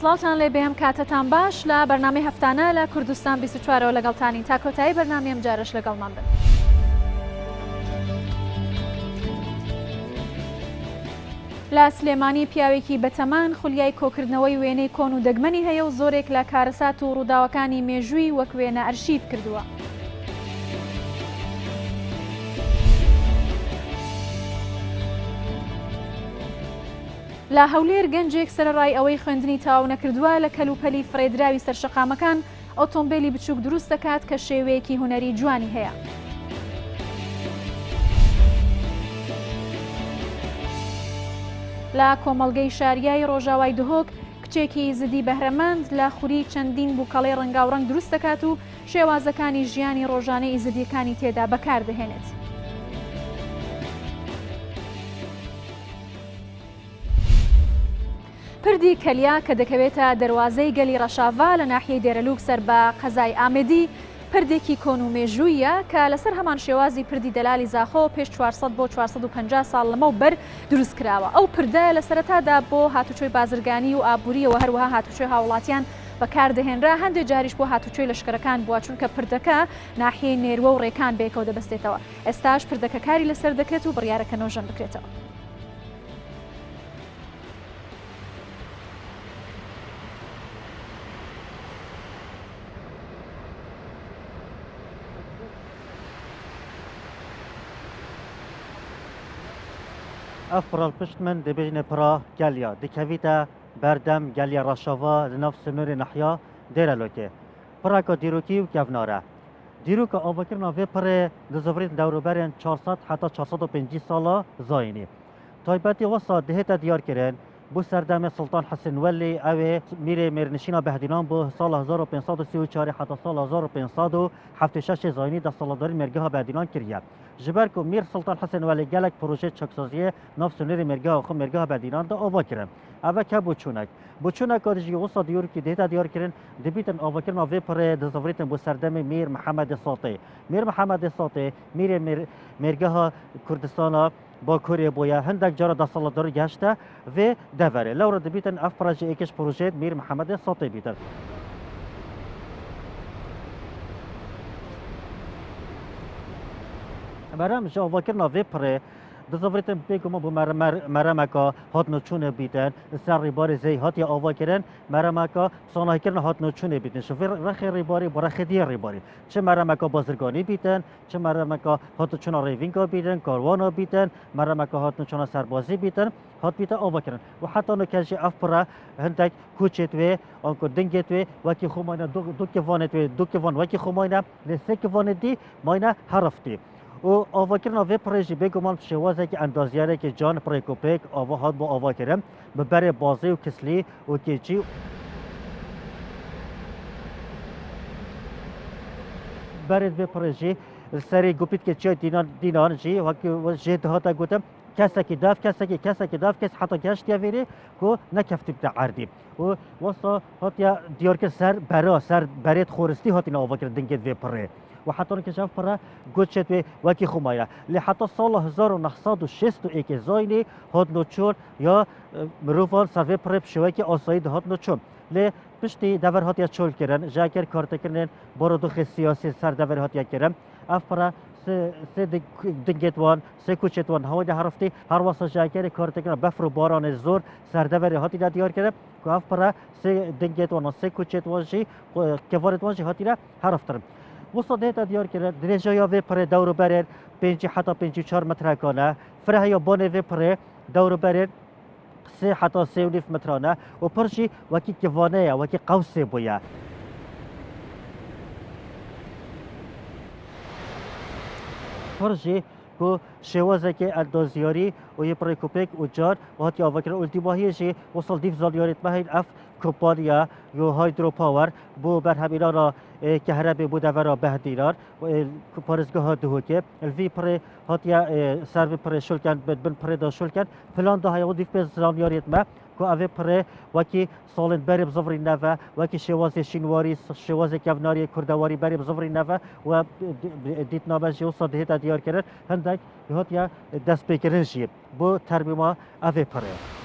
سڵاوتان لێ بێم کاتتان باش لە بەرنامەی هەفتانە لە کوردستان 24ەوە لەگەڵتانی تا کۆتایی بەرنامەم جارش لەگەڵمان بن. لە سلێمانی پیاوێکی بەتەمان خولیای کۆکردنەوەی وێنەی کۆن و دەگمەنی هەیە و زۆرێک لە کارەسات و ڕووداوەکانی مێژووی وەک وێنە ئەرشیف کردووە. لە هەولێر گەنجێک سەرڕای ئەوەی خوێندنی تاو نەکردووە لە کەلوپەلی فرێدراوی سەرشەقامەکان ئۆتۆمبیلی بچووک دروست دەکات کە شێوەیەکی هونەری جوانی هەیە. لە کۆمەڵگەی شاریای ڕۆژاوای دهۆک کچێکی زدی بەهرەمەند لە خوری چەندین بووکەڵەی ڕەنگاوڕەنگ دروست دەکات و شێوازەکانی ژیانی ڕۆژانەی ئیزدیەکانی تێدا بەکاردەهێنێت. پردی کەلیا کە دەکەوێتە دەواازەی گەلی ڕەشاڤا لە ناحیەی دێرەلووک سەر بە قەزای ئامێدی پردێکی کۆن و مێژوویە کە لەسەر هەمان شێوازی پردی دەلالی زاخۆ پێش 400 بۆ 450 ساڵ لەمەوبەر دروست کراوە. ئەو پردە لە سەرەتادا بۆ هاتوچۆی بازرگانی و ئابووریەوە هەروەها هاتوچۆی هاوڵاتیان بەکاردەهێنرا هەندێک جاریش بۆ هاتوچۆی لەشکەرەکان بووە چونکە پردەکە ناحیەی نێروە و ڕێکان بێکەوە دەبەستێتەوە. ئێستاش پردەکە کاری لەسەر دەکرێت و بڕیارەکە نۆژەن بکرێتەوە. اف پرال پشت من دبیجن پرا گلیا دکویتا بردم گلیا راشاوا لناف سنور نحیا دیرالوکه پرا که دیروکی و کفناره دیروک آبکرنا وی پر دزوریت دوروبرین 400 حتی 450 ساله زاینی تایبتی وسط دهتا دیار کرن بو سردم سلطان حسن ولی اوه میره مرنشینا بهدینان بو سال 1534 حتی سال 1576 زاینی در سالداری مرگه بهدینان کریه جبر کو میر سلطان حسن ولی گلک پروژه چکسازی ناف سنور مرگه خو مرگه بهدینان دا آوا کرن اوه که بوچونک کارجی وسط دیور کی دهتا دیار کرن دبیتن آوا کرن و پر دزوریت بو سردم میر محمد ساطی میر مرگه کردستان با کوریه بویا هندک جارا دا سالداری گشته و دوره لورا دبیتن اف پروژه ایکش پروژه میر محمد ساطی بیتر مرام جا واکرنا وی پره دزاوریتن بگم با مرامکا هات نچونه بیتن سر ریباری زی هات یا آوا کردن مرامکا سانه کردن هات نچونه بیتن شوفر رخ ریباری با رخ دیگر ریباری چه مرامکا بازرگانی بیتن چه مرامکا هات نچونه ریوینگا بیتن کاروانا بیتن مرامکا هات نچونه سربازی بیتن هات بیت آوا کردن و حتی نکجی افپره هندک کوچت و آنکو دنگت و وکی خماینه دو کیوانت و دو کیوان وکی خماینه لسه کیوان دی ماینه هرفتی و آوا کردن وی پروژه بگمان شوازه که اندازیاره که جان پریکوپک آوا هات با آوا کردن ببره بازی و کسلی و کیچی برد وی پروژه سری گوپیت که چه دینان جی و جد هاتا گوتم کسی که داف کس حتی گشت یا ویری کو نکفتی بتا عردی و واسه هاتیا دیار که سر برید خورستی هاتی نه آوا کردن دنگت وی پره و حتی نکشف پره گوشت و وکی خمایه لی حتی سال 1961 زاینی هات نوچون یا مروفان سروی پره بشوی که آسایید هات نوچون لی پشتی دور هاتیا چول کردن جاکر کارت کردن بارودوخ سیاسی سر دور هاتیا کردن اف پره سه دنگت وان سه کوچت وان هوای هرفتی هر واسه جاکر کارت کردن بفر و باران زور سر دور هاتی دیار کردن که اف پره سه دنگت وان سه کوچت وان جی که وارد وان جی هاتی هرفترم وسط دهتا دیار کرد درجه یا وی پره دور برر 5 حتی 54 متر کنه فره یا بانه وی پره دور برر 3 حتی 3.5 مترانه و پرچی وکی کیوانه یا وکی قوسه بویا پرچی کو شوازه که اندازیاری و یه پره کوپک و جار و هاتی آوا کرد التیماهی جی وصل دیف زالیاریت مهین اف کمپانیا یا هایدرو پاور بو بر همینا را کهربی بوده و را بهدینار و پارزگاه دهوکه الوی پر هاتیا سر پر شلکن بن پر دا شلکن پلان ده های دیف به زالیاریت ما که اوه پر وکی سالن بریم زفری نوه وکی شواز شینواری شواز کفناری کردواری بریم زفری نوه و دیت نامه جیو صده تا دیار کرد هندک هاتیا دست بکرن جیب بو ترمیما اوه پره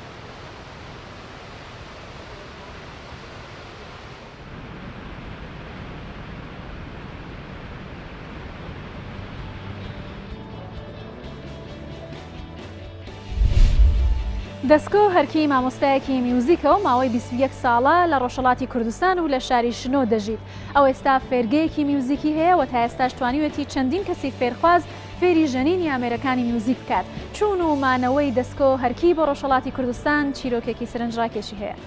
دەسکۆ هەرکی مامۆستایەکی میوزیکەوە ماوەی 21 ساڵە لە ڕۆژهەڵاتی کوردستان و لە شاری شنۆ دەژیت. ئەو ئێستا فێرگەیەکی میوزیکی هەیە و تا ئێستاش توانیوێتی چەندین کەسی فێرخواز فێری ژەنینی ئامێرەکانی میوزیک بکات. چوون و مانەوەی دەسکۆ هەرکی بۆ ڕۆژهەڵاتی کوردستان چیرۆکێکی سەرنجڕاکێشی هەیە.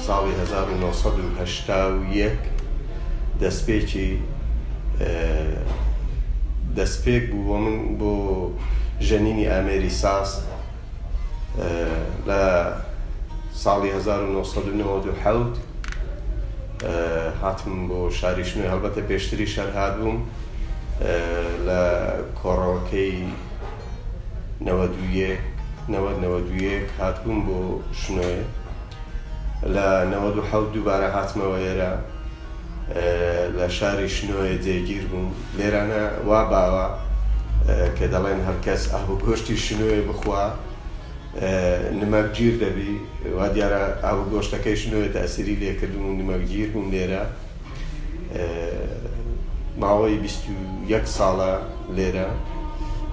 ساڵی 1970 دەستپێک بوو بۆ من بۆ ژەنینی ئامێری ساز لە ساڵی 1997 هاتم بۆ شاری شنوێ. هەڵبەتە پێشتری شەر هاتبووم لە کۆڕەوەکەی 90 هاتبووم بۆ شنوێ. لە 97 دووبارە هاتمەوە ئێرە لە شاری شنۆیە جێگیر بووم. لێرانە وا باوە کە دەڵێن هەرکەس ئاو گۆشتی شنوێ بخوا نمەکگیر دەبی، وا دیارە ئاو گۆشتەکەی شنوێ تەسیری لێکردم و نمەکگیر بووم لێرە. ماوەی 21 ساڵە لێرە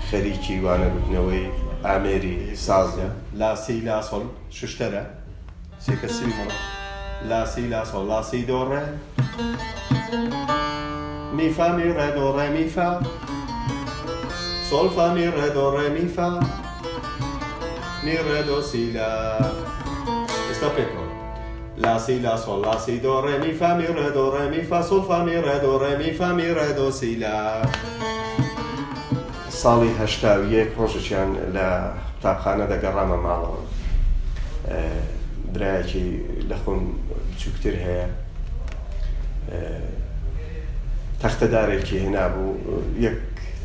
خەریکی وانەبوونەوەی ئامێری سازە. لا سی لا سۆل ششتەرە c'est que c'est bon. La si la sol la si do ré mi fa mi re do ré mi fa sol fa mi re do ré mi fa mi re do si la stoppeco la si la sol la si do ré mi fa mi re do ré mi fa sol fa mi re do ré mi fa mi re do si la ساڵی 81 ڕۆژێکیان لە قوتابخانە دەگەڕامە ماڵەوە. برایەکی لە خۆم بچووکتر هەیە، تەختەدارێکی هێنابوو، یەک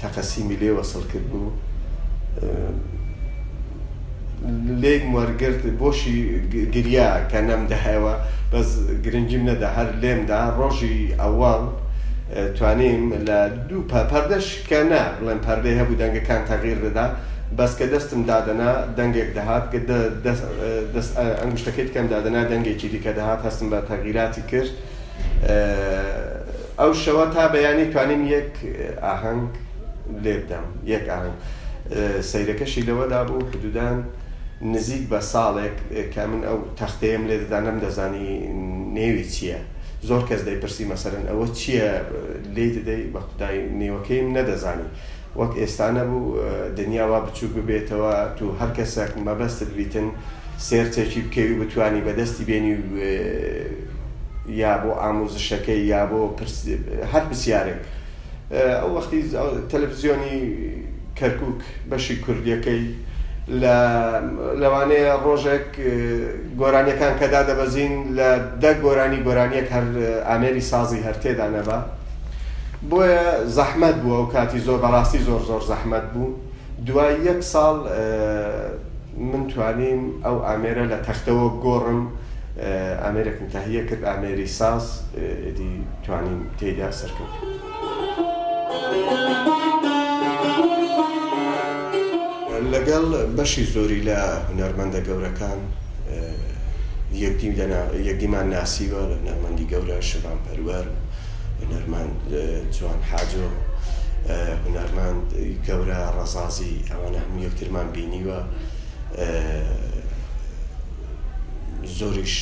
تەقەسیمی لێ وەسڵ کرد بوو، لێم وەرگرت بۆشی گریا کە نەمدەهەوە، بەس گرنگیم نەدا هەر لێمدا. ڕۆژی ئەوواڵ توانیم لە دوو پەردەش کە نا بڵێن پەردەی هەبوو دەنگەکان تەغییر دەدا، بەس کە دەستم دادەنا دەنگێک دەهات کە ئەنگشتەکەی کەم دادەنا دەنگێکی دیکە دەهات، هەستم بە تەغییراتی کرد. ئەو شەوە تا بەیانی توانیم یەک ئاهەنگ لێ بدەم، یەک ئاهەنگ. سەیرەکەشی لەوەدا بوو حدودان نزیک بە ساڵێک کە من ئەو تەختەیەم لێ دەدا نەمدەزانی نێوی چییە. زۆر کەس دەیپرسی مەسەرەن ئەوە چییە لێ دەدەی، بە خودای نێوەکەیم نەدەزانی. وەک ئێستا نەبوو دنیاوا بچووک ببێتەوە، تو هەر کەسێک مەبەستت بیتن سێرچێکی بکەوی بتوانی بەدەستی بێنی یا بۆ ئامۆزشەکەی یا بۆ هەر پرسیارێک. ئەو وەختی تەلەڤیزیۆنی کەرکووک بەشی کوردیەکەی لەوانەیە ڕۆژێک گۆرانیەکان کەدا دەبەزین لە 10 گۆرانیەک هەر ئامێری سازی هەر تێدا نەبا. بۆیە زەحمەت بووە ئەو کاتی، زۆر بەڕاستی زۆر زەحمەت بوو. دوای 1 ساڵ من توانیم ئەو ئامێرە لە تەختەوە گۆڕم، ئامێرێکم تەهیە کرد، ئامێری ساز، ئیدی توانیم تێیدا سەرکەوت. لەگەڵ بەشی زۆری لە هونەرمەندە گەورەکان یەکدیمان ناسیوە، لە هونەرمەندی گەورە شەبان پەروەر، هونەرمەند جوان حاجۆ، هونەرمەند گەورە ڕەزازی، ئەوانە هەموو یەکترمان بینیوە. زۆریش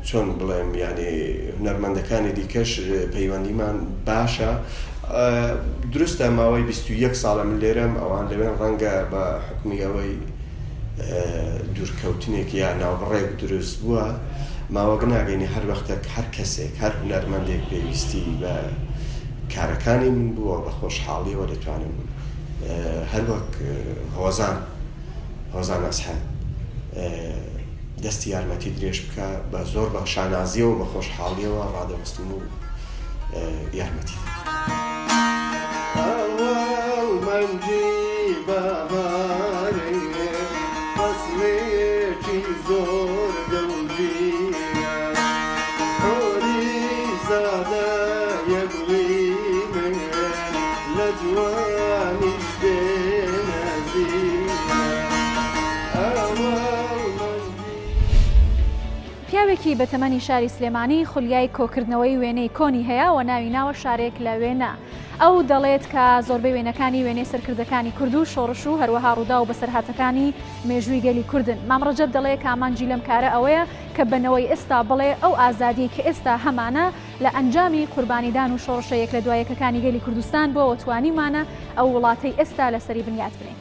چۆن بڵێم یعنی هونەرمەندەکانی دیکەش پەیوەندیمان باشە. دروستە ماوەی 21 ساڵە من لێرەم، ئەوان لەوێن ڕەنگە بە حکمی ئەوەی دوورکەوتنێک یا ناوبڕێک دروست بووە، ماوەگە ناگەینی هەر وەختێک هەر کەسێک هەر هونەرمەندێک پێویستی بە کارەکانی من بووە بە خۆشحاڵیەوە دەتوانم هەر وەک هۆزان ئەسحەد دەستی یارمەتی درێژ بکە، بە زۆر بە شانازیەوە بە خۆشحاڵیەوە ڕادەوەستم و یارمەتی پیرێکی بەتەمەنی شاری سلێمانی خولیای کۆکردنەوەی وێنەی کۆنی هەیە و ناوی ناوە شارێک لە وێنە. ئەو دەڵێت کە زۆربەی وێنەکانی وێنەی سەرکردەکانی کورد و شۆڕش و هەروەها ڕوودا و بەسەرهاتەکانی مێژووی گەلی کوردن. مام ڕەجەب دەڵێت کامانجی لەم کارە ئەوەیە کە بنەوەی ئێستا بڵێ ئەو ئازادی کە ئێستا هەمانە لە ئەنجامی قوربانیدان و شۆڕشە یەک لە دوایەکەکانی گەلی کوردستان بۆ توانیمانە ئەو وڵاتەی ئێستا لەسەری بنیات بنین.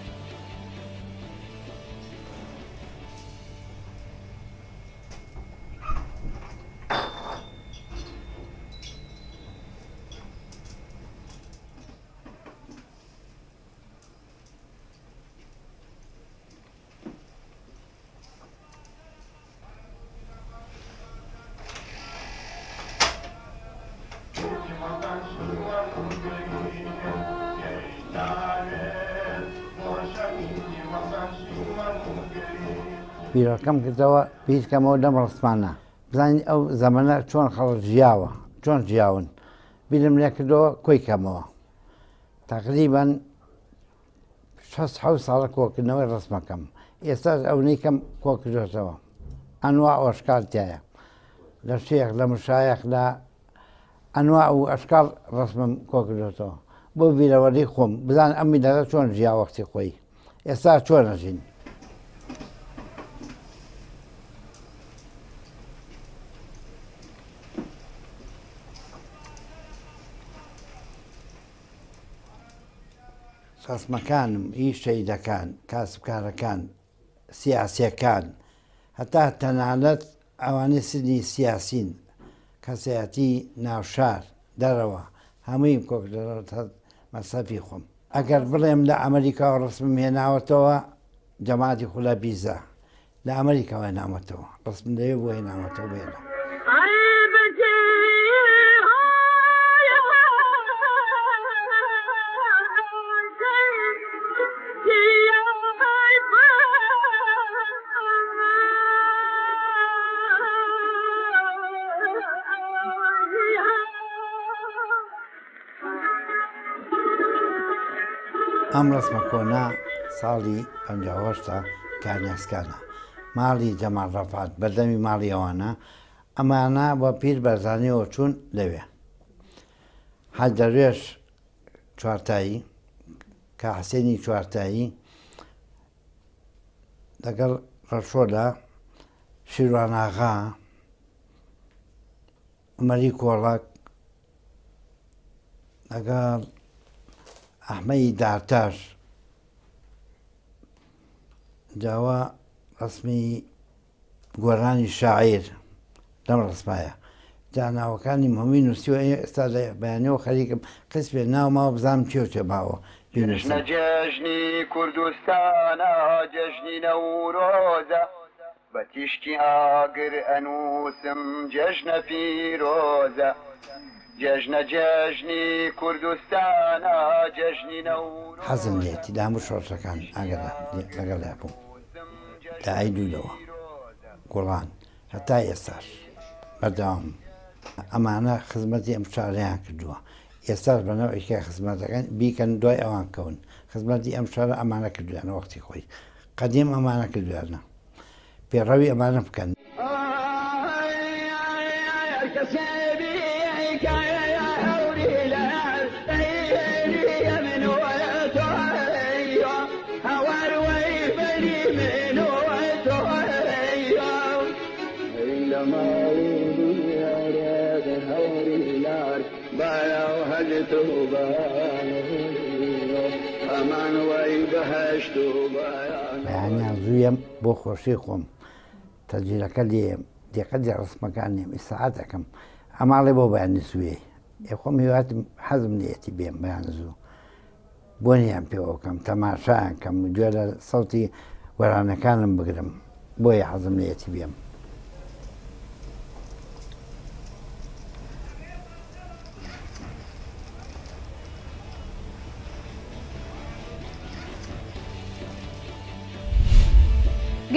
بیرەکەم کردەوە بیرکەمەوە لەم ڕستمانە بزانین ئەو زەمانە چۆن خەڵک ژیاوە چۆن ژیاون بیرم لێ کردەوە کۆی کەمەوە تقریباً 6 ساڵە کۆکردنەوەی ڕستمەکەم ئێستاش ئەوەی کەم کۆکردێتەوە ئەنوا ئۆشکال تایە لە شێخ لە مشایەخ لە ئەنوا و ئەشکال ڕستمم کۆکردێتەوە بۆ بیرەوەری خۆم بزان ئەم میلەتە چۆن ژیا وەختی خۆی ئێستا چۆن ئەژین. خەسمەکانم هیچ شەیدەکان کاسبکارەکان سیاسیەکان هەتا تەنانەت ئەوانەی سنی سیاسین کەسایەتی ناوشار دەرەوە هەمووی کۆکردەوە مەسەفی خۆم ئەگەر بڵێم لە ئەمریکا و ڕسمم هێناوەتەوە جەماعەتی خولا بیزە لە ئەمریکاوە هێناوەتەوە ڕسم لەوێ بۆ هێناوەتەوە بێنە. ئەم ڕسمە کۆنا ساڵی 58 کارنیاسکانە ماڵی جەمال ڕەفات بەردەمی ماڵی ئەوانە ئەمانە بە پیر بەرزانیەوە چوون لەوێ حەج دەروێش چوارتایی کە حسێنی چوارتایی لەگەڵ ڕەشۆدا شیروان ئاغا عومەری کۆڵک لەگەڵ ئەحمەدی دارتاش جاوە ڕسمی گۆرانی شاعیر لەم ڕسمایە جا ناوەکانی هەمووی نووسیوە ئێستا لە بەیانەوە خەریکم قسمێ ناوماوە بزانم چێ ماوە جژنە جەژنی کوردستانە جەژنی نەورۆزە بە تیشکی ئاگر ئەنووسم جەژنە پیرۆزە جژنە جەژنی کوردستانە جەژنی نەورۆزە حەزم لێتی لە هەموو شۆڕشەکان ئەگەر لەگەڵا بووم لە ئایدوولەوە گوڵان هەتا ئێستاش بەردەوام ئەمانە خزمەتی ئەم شارەیان کردووە ئێستاش بەنەوەیکە خزمەتەکان بیکەن دوای ئەوان کەون خزمەتی ئەم شارە ئەمانە کردویانە وەختی خۆی قەدیم ئەمانە کردویانە پێڕەوی ئەمانە بکەن. بەیانیان زوویەم بۆ خۆشی خۆم تەجیرەکە لێم دێقەتی ڕسمەکان نێم ئیساعات دەکەم ئەماڵێ بۆ بەیانی سوێ خۆم هیواتم حەزم لێتی بێم بەیان زوو بۆنیان پێوەکەم تەماشایان کەم گوێ لە سەوتی وەرانەکانم بگرم بۆیە حەزم لێتی بێم.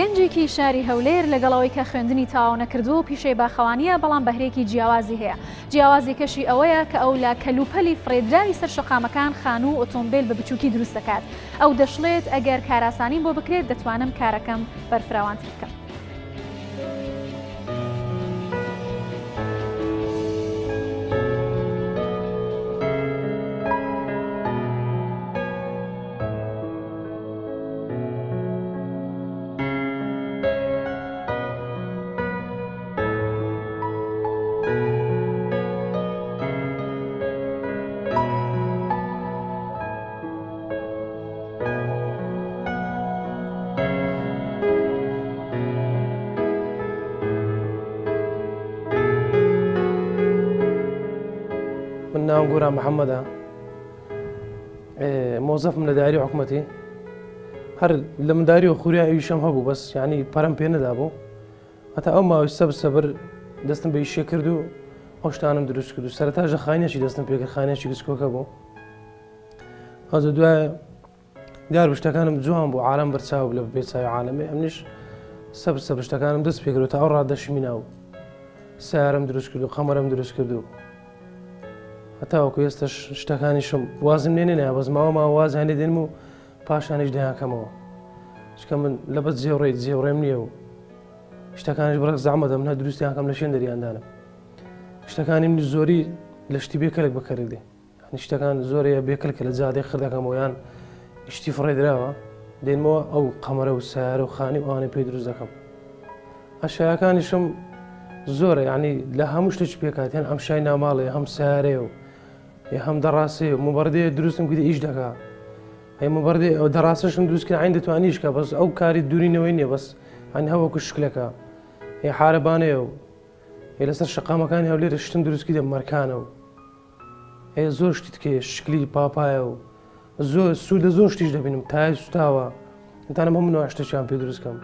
گەنجێکی شاری هەولێر لەگەڵەوەی کە خوێندنی تاوا نەکردووە و پیشەی باخەوانیە بەڵام بەهرێکی جیاوازی هەیە. جیاوازی کەشی ئەوەیە کە ئەو لە کەلوپەلی فڕێدراوی سەر شەقامەکان خان و ئۆتۆمبیل بە بچووکی دروست دەکات. ئەو دەشڵێت ئەگەر کاراسانی بۆ بکرێت دەتوانم کارەکەم بەرفراوانتر بکەم. گۆران محەممەدە مۆزەفم لە دایری حکوومەتی هەر لە منداری و خووریا ئەویشەم هەبوو بەس ینی پەرم پێ نەدا بوو هەتا ئەو ماوەی سەبر دەستم بە ئیشێ کرد و ئەو شتانم دروست کرد و سەرەتاژە خانێکی دەستم پێکرد خانێکی گسکۆکە بوو ئەوجا دوایە دیار شتەکانم جوان بوو عالم بەرچاو لە بێچاوی عالەمێ ئەمنیش سەبر شتەکانم دەست پێکرد و تا ئەو ڕادەشمی ناو سیارم دروست کرد و قەمەرم دروست کرد و هەتاوەکو ئێستا شتەکانیشم وازم لێ نێنە بەس ماوە واز هەندێ دێنم و پاشانیش دەیانکەمەوە چکە من لەبەت جێڕێم نییە و شتەکانیش بڕێک زەحمەتە من هە دروستیانکەم لە شوێن دەریاندانم شتەکانی منی زۆری لە شتی بێکەلێک بەکارێک دێ شتەکان زۆرەیە بێکەلکە لە جادەی خردەکەمەوە یان شتی فڕێدراوە دێنمەوە ئەو قەمەرە و سیارە و خانی ئەوانەی پێی دروست دەکەم ئەشایەکانیشم زۆرە ینی لە هەموو شتێک پێکاتیان ئەم شای ناماڵێ هەم سیارەیە و هەم دەڕاستێ و مبەردەیە دروستم کردی ئیش دەکا مبەردێ ئەو دەڕاستەشم دروستکرد عین دەتوانیشکە بەس ئەو کاری دوورینەوەی نییە بەس ئەنی هەوەکو شکلەکە حارەبانەیە و لەسەر شقامەکانی هەولێرە شتم دروستکی دە مەرکانە و زۆر شتی تکێ شکلی پاپایە و زۆر سوود لە زۆر شتیش دەبینم تای سوتاوە تانم هەموو شتێکیان پێ دروستکەم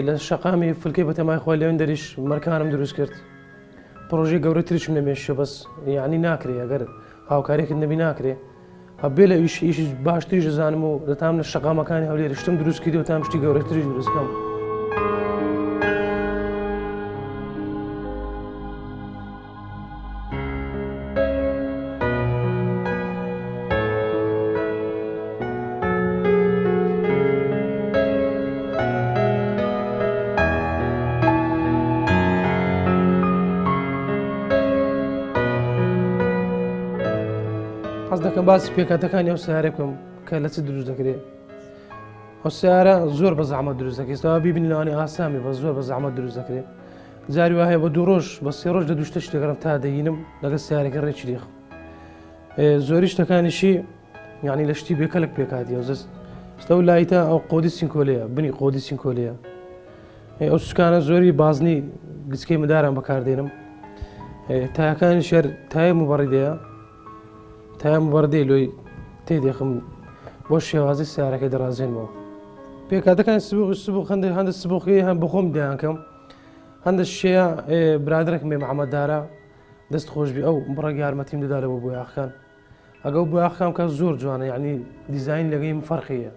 لە شقامی فلکەی بە تەمای خۆی لەوێن دەریش مەرکانم دروست کرد پرۆژەی گەورەتریشم لەمێشە بەس یعنی ناکرێ ئەگەر هاوکارێکت نەبی ناکرێ هەبێ لە ئیشی باشتریش دەزانم و دەتام لە شقامەکانی هەولێرە شتم دروست کردی و تام شتی گەورەتریش دروستکەم حەز دەکەم باسی پێکاتەکانی ئەو سیارە بکەم کە لە چ دروست دەکرێت ئەو سیارە زۆر بە زەحمەت دروست دەکرێت ئێستا بیبینی لەوانەی ئاسامی بە زۆر بە زەحمەت دروست دەکرێت جاری وایە بە دوو ڕۆژ بە سێ ڕۆژ لە دوو شتە شتێکەکەم تا دەهینم لەگەڵ سیارەکە ڕێکی دیخ زۆری شتەکانیشی یعنی لە شتی بێکەلک پێکاتی ئەو لایتە ئەو قۆدی سینکۆلەیە بنی قۆدی سینکۆلەیە ئەو سوکانە زۆری بازنی گچکەی مداران بەکاردێنم تایەکانی شێر تایە مبەڕیدەیە تایە مبەردەی لۆی تێدێخم بۆ شێوازی سیارەکەی دەڕازێنمەوە پێکاتەکانی سبوو هەندە سبووقی هەم بخۆم دەیانکەم هەندە شێە برادرێک مێ محەممەددارە دەست خۆشببی ئەو بڕێک یارمەتیم دەدا لەوە بۆ یاخەکان ئەگەڵ بۆ یاخەکان کە زۆر جوانە یعنی دیزین لەگەی فەرقیە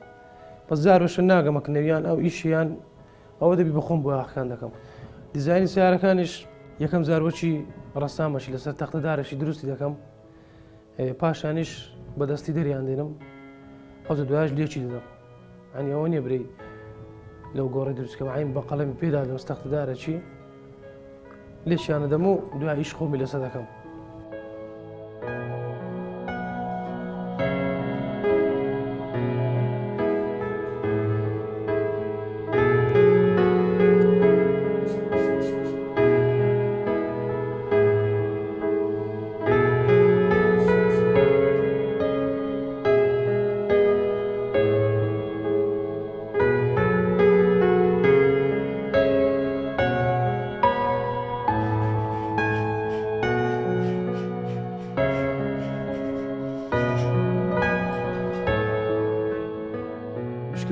بەس زارۆشە ناگەمەکنەویان ئەو ئیشیان ئەوە دەبی بخۆم بۆ یاخەکان دەکەم دیزایانی سیارەکانیش یەکەم زارۆکی ڕەسامەشی لەسەر تەختەدارێکی دروستی دەکەم پاشانیش بەدەستی دەریان دێنم ئەوزە دوایش لێکی دەدەم ئەنی ئەوە نیە برەی لەو گۆڕی دروستکەم عین بە قەڵەمی پێدا دەم تەختەدارێکی لێشیانە دەم و دوای ئیش خۆمی لەسەر دەکەم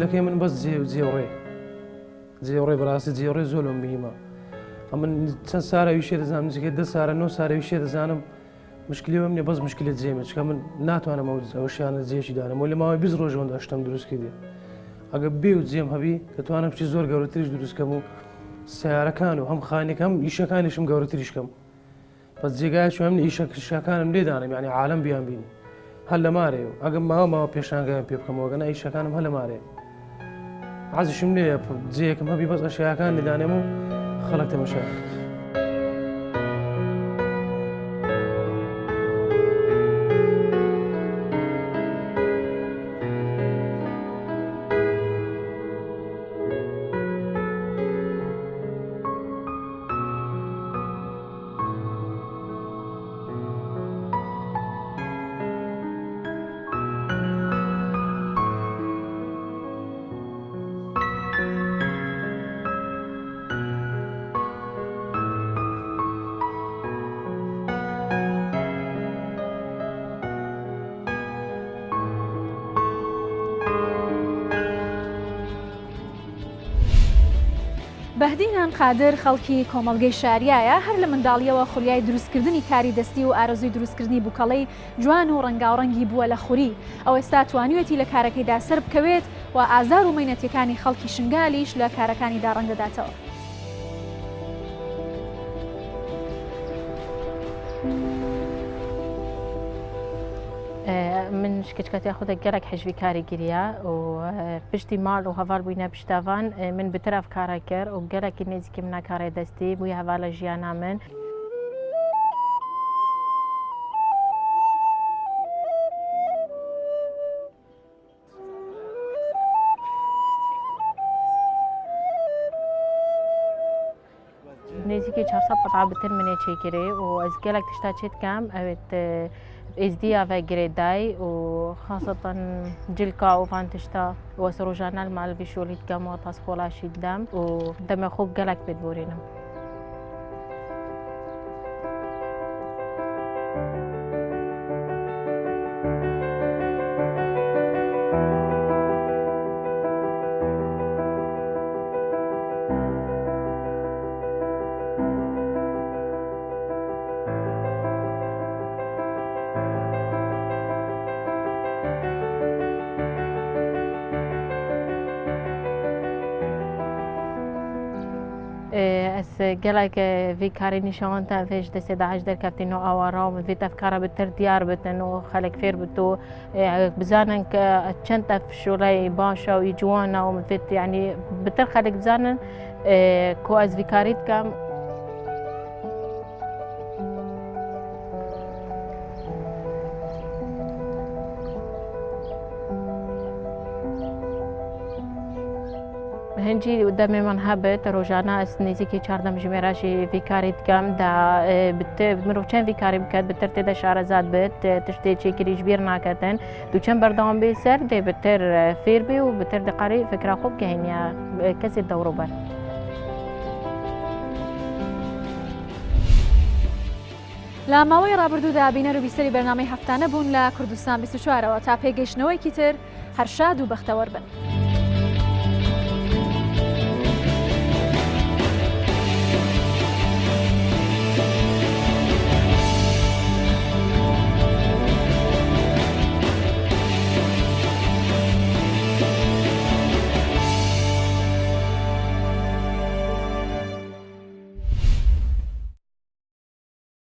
مشکلەکەی من بەس جێڕێ بەڕاستی جێڕێ زۆر لەم بهیمە من چەند سارە ویشێ دەزانم نزیکەی 10 سارە 9 سارە ویشێ دەزانم مشکلیەوە منێ بەس مشکلێت جێمە چکە من ناتوانم ئەو شیانە جێشی دانم و لە ماوەی 20 ڕۆژەوەدا شتم دروست کردی ئەگە بێ و جێم هەبی دەتوانم شتی زۆر گەورەتریش دروستکەم و سیارەکان و هەم خانێکم ئیشەکانیشم گەورەتریشکەم بەس جێگایش هەم ئیشەکانم لێدانم یعنی عالم بیان بینی هەل لە مارێ و ئەگەم ماوە پێشانگەیان پێ بکەمەوە گەنا ئیشەکانم هەل لە مارێ عزیشم لێ جێیەکم هەبی بەس ئەشیاکان لێدانێم و خەڵک تەماشا بەهدینان قادر خەڵکی کۆمەڵگەی شاریایە هەر لە منداڵیەوە خولیای دروستکردنی کاری دەستی و ئارەزوی دروستکردنی بووکەڵەی جوان و ڕەنگاوڕەنگی بووە لە خوری ئەو ئێستا توانیوێتی لە کارەکەیدا سەر بکەوێت و ئازار و مەینەتیەکانی خەڵکی شنگالیش لە کارەکانیدا ڕەنگدەداتەوە. من شکچکاتی خودت گرک حجوی کاری گریه و پشتی مال و هوال بوینه پشتوان من بطرف کار کرد و گرک نیزی که من کار دستی بوی هوال جیانا من. نزدیکی 400 قطعه بتر منی چیکره و از گلک تشتا چیت کم اوت ازدیا و گریدای و خاصة جلکا و فانتشتا و سروجانا المال بشولید کم و تصخولا شدم و دم خوب گلک بدبورینم. از گلک وی کاری نشان تا فیش دست داعش در کفتینو آوارا و وی تفکر بتر دیار بتن و خلق فیر بتو بزانن که چند تفشولای باشا و جوانا و مفت يعني بتر خلق بزانن کو از وی کاریت کم. هنجی قدام من هبت روزانه از نزدیکی 14 جمعراشی ویکاریت کم دا مرو چند ویکاری بکرد بتر تدا شارزاد بت تشتی چی کریش بیر ناکتن دو چند بردام بی سر ده بتر فیر بی و بتر دقاری فکر خوب که هنیا کسی دورو بر. لە ماوەی ڕابردوودا بینەر و بیسەری بەرنامەی هەفتانە بوون لە کوردستان 24ەوە تا پێگەشتنەوەیکی تر هەر شاد و بەختەوەر بن.